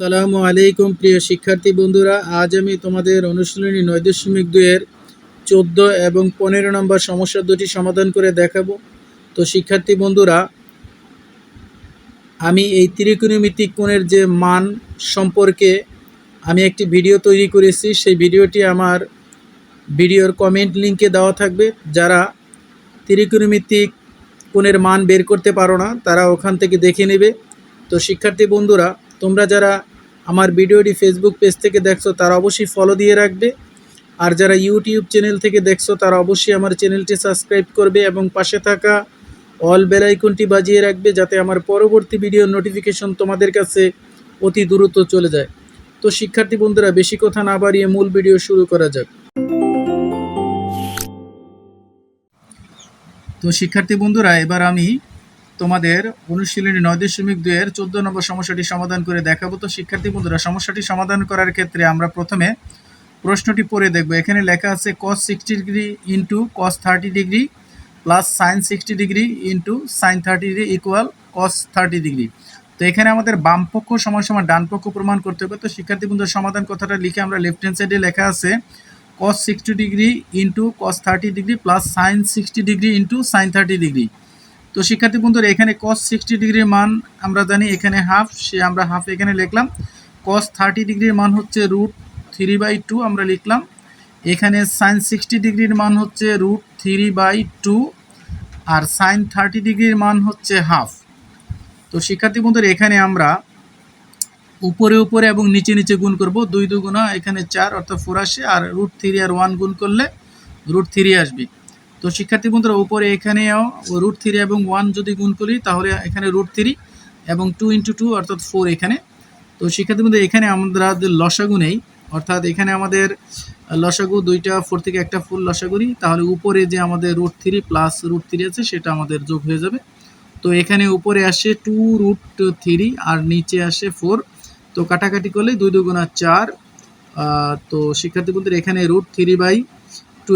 আসসালামু আলাইকুম প্রিয় শিক্ষার্থী বন্ধুরা, আজ আমি তোমাদের অনুশীলনী 9.2 এর 14 এবং 15 নম্বর সমস্যা দুটি সমাধান করে দেখাবো। তো শিক্ষার্থী বন্ধুরা, আমি এই ত্রিকোণমিতিক কোণের যে মান সম্পর্কে আমি একটি ভিডিও তৈরি করেছি। সেই ভিডিওটি আমার ভিডিওর কমেন্ট লিঙ্কে দেওয়া থাকবে। যারা ত্রিকোণমিতিক কোণের মান বের করতে পারো না তারা ওখান থেকে দেখে নেবে। তো শিক্ষার্থী বন্ধুরা, তোমরা যারা আমার ভিডিওটি ফেসবুক পেজ থেকে দেখছো তারা অবশ্যই ফলো দিয়ে রাখবে, আর যারা ইউটিউব চ্যানেল থেকে দেখছো তারা অবশ্যই আমার চ্যানেলটি সাবস্ক্রাইব করবে এবং পাশে থাকা অল বেল আইকনটি বাজিয়ে রাখবে, যাতে আমার পরবর্তী ভিডিওর নোটিফিকেশন তোমাদের কাছে অতি দ্রুত চলে যায়। তো শিক্ষার্থী বন্ধুরা, বেশি কথা না বাড়িয়ে মূল ভিডিও শুরু করা যাক। তো শিক্ষার্থী বন্ধুরা, এবার আমি তোমাদের অনুশীলনী 9.2 এর 14 নম্বর সমস্যাটি সমাধান করে দেখাবো। তো শিক্ষার্থী বন্ধুরা, সমস্যাটি সমাধান করার ক্ষেত্রে আমরা প্রথমে প্রশ্নটি পড়ে দেখব। এখানে লেখা আছে cos 60 degree into cos 30 degree plus sin 60 degree into sin 30 degree equal cos 30 degree. তো এখানে আমাদের বাম পক্ষ সমান সমান ডান পক্ষ প্রমাণ করতে হবে। তো শিক্ষার্থী বন্ধুরা, সমাধান কথাটা লিখে আমরা লেফট হ্যান্ড সাইডে লেখা আছে cos 60 degree into cos 30 degree plus sin 60 degree into sin 30 degree. তো শিক্ষার্থী বন্ধুরা, এখানে cos 60 ডিগ্রির মান আমরা জানি এখানে হাফ, সে আমরা হাফ এখানে লিখলাম। cos 30 ডিগ্রির মান হচ্ছে √3/2 আমরা লিখলাম। এখানে sin 60 ডিগ্রির মান হচ্ছে √3/2 আর sin 30 ডিগ্রির মান হচ্ছে হাফ। তো শিক্ষার্থী বন্ধুরা, এখানে আমরা উপরে উপরে এবং নিচে নিচে গুণ করব। 2 2 এখানে 4 অর্থাৎ 4 আসে, আর √3 আর 1 গুণ করলে √3 আসবে। তো শিক্ষার্থী বন্ধুরা, উপরে এখানেও √3 এবং 1 যদি গুণ করি তাহলে এখানে √3 এবং 2 × 2 অর্থাৎ 4 এখানে। তো শিক্ষার্থী বন্ধুরা, এখানে আমরা লসাগু নেই, অর্থাৎ এখানে আমাদের লসাগু 2টা 4 থেকে একটা ফুল লসাগু নিই, তাহলে উপরে যে আমাদের √3 প্লাস √3 আছে সেটা আমাদের যোগ হয়ে যাবে। তো এখানে উপরে আসে 2√3 আর নিচে আসে 4। তো কাটাকাটি করলে 2 2 4। তো শিক্ষার্থী বন্ধুরা, এখানে √3/2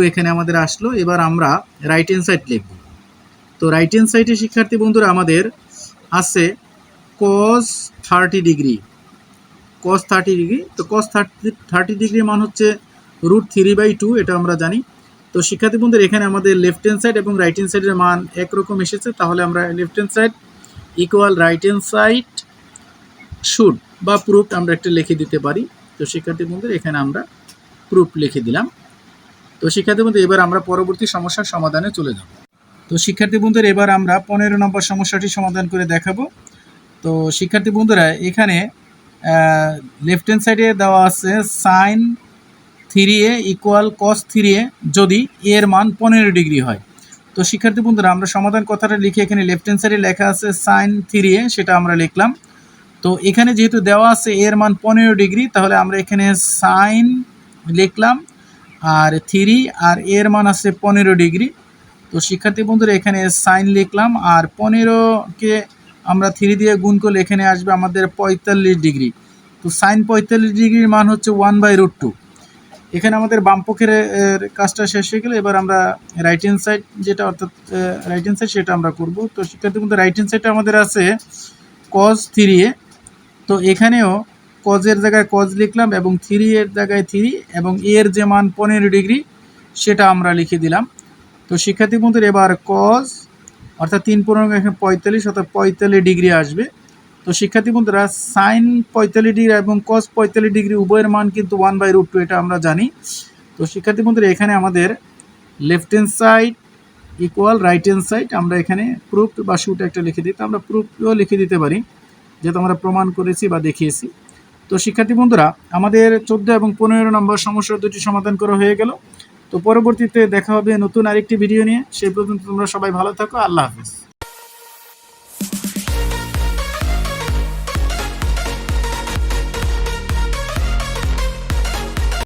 এখানে আমাদের আসলো। এবার আমরা রাইট হ্যান্ড সাইড লিখব। তো রাইট হ্যান্ড সাইডে শিক্ষার্থী বন্ধুরা আমাদের আছে cos 30 ডিগ্রি। cos 30 ডিগ্রি, তো cos 30 ডিগ্রির মান হচ্ছে √3/2, এটা আমরা জানি। তো শিক্ষার্থী বন্ধুরা, এখানে আমাদের লেফট হ্যান্ড সাইড এবং রাইট হ্যান্ড সাইডের মান একরকম এসেছে, তাহলে আমরা left hand side equal right hand side should বা প্রুফ আমরা একটা লিখে দিতে পারি। তো শিক্ষার্থী বন্ধুরা, এখানে আমরা প্রুফ লিখে দিলাম। তো শিক্ষার্থী বন্ধু, এবার আমরা পরবর্তী সমস্যার সমাধানে চলে যাব। তো শিক্ষার্থী বন্ধুরা, এবার আমরা 15 নম্বর সমস্যাটি সমাধান করে দেখাবো। তো শিক্ষার্থী বন্ধুরা, এখানে লেফট হ্যান্ড সাইডে দেওয়া আছে sin 3a equal cos 3a যদি এর মান 15 ডিগ্রি হয়। তো শিক্ষার্থী বন্ধুরা, আমরা সমাধান কথাটা লিখে এখানে লেফট হ্যান্ড সাইডে লেখা আছে sin 3a, সেটা আমরা লিখলাম। তো এখানে যেহেতু দেওয়া আছে এর মান 15 ডিগ্রি, তাহলে আমরা এখানে sin লিখলাম, আর 3 আর এর মান আছে 15 ডিগ্রি। তো শিক্ষার্থী বন্ধুরা, এখানে সাইন লিখলাম, আর 15কে আমরা 3 দিয়ে গুণ করলে এখানে আসবে আমাদের 45 ডিগ্রি। তো সাইন 45 ডিগ্রির মান হচ্ছে 1/√2। এখানে আমাদের বাম পক্ষের কাজটা শেষ হয়ে গেলে এবার আমরা রাইট হ্যান্ড সাইড যেটা, অর্থাৎ রাইট হ্যান্ড সাইড সেটা আমরা করব। তো শিক্ষার্থী বন্ধুরা, রাইট হ্যান্ড সাইডটা আমাদের আছে cos 3a। তো এখানেও cos এর জায়গায় cos লিখলাম এবং 3 এর জায়গায় 3 এবং এর যে মান 15 ডিগ্রি সেটা আমরা লিখে দিলাম। তো শিক্ষার্থী বন্ধুরা, এবার cos অর্থাৎ 3 15 এখানে 45 অর্থাৎ 45 ডিগ্রি আসবে। তো শিক্ষার্থী বন্ধুরা, sin 45 ডিগ্রি এবং cos 45 ডিগ্রি উভয়ের মান কিন্তু 1/√2, এটা আমরা জানি। তো শিক্ষার্থী বন্ধুরা, এখানে আমাদের left hand side equal right hand side, আমরা এখানে প্রুফ বা শুট একটা লিখে দিই। তো আমরা প্রুফও লিখে দিতে পারি, যেহেতু আমরা প্রমাণ করেছি বা দেখিয়েছি। তো শিক্ষার্থী বন্ধুরা, আমাদের 14 এবং 15 নম্বর সমস্যা দুটি সমাধান করা হয়ে গেল। তো পরবর্তীতে দেখা হবে নতুন আরেকটি ভিডিও নিয়ে। সেই পর্যন্ত তোমরা সবাই ভালো থাকো। আল্লাহ হাফেজ।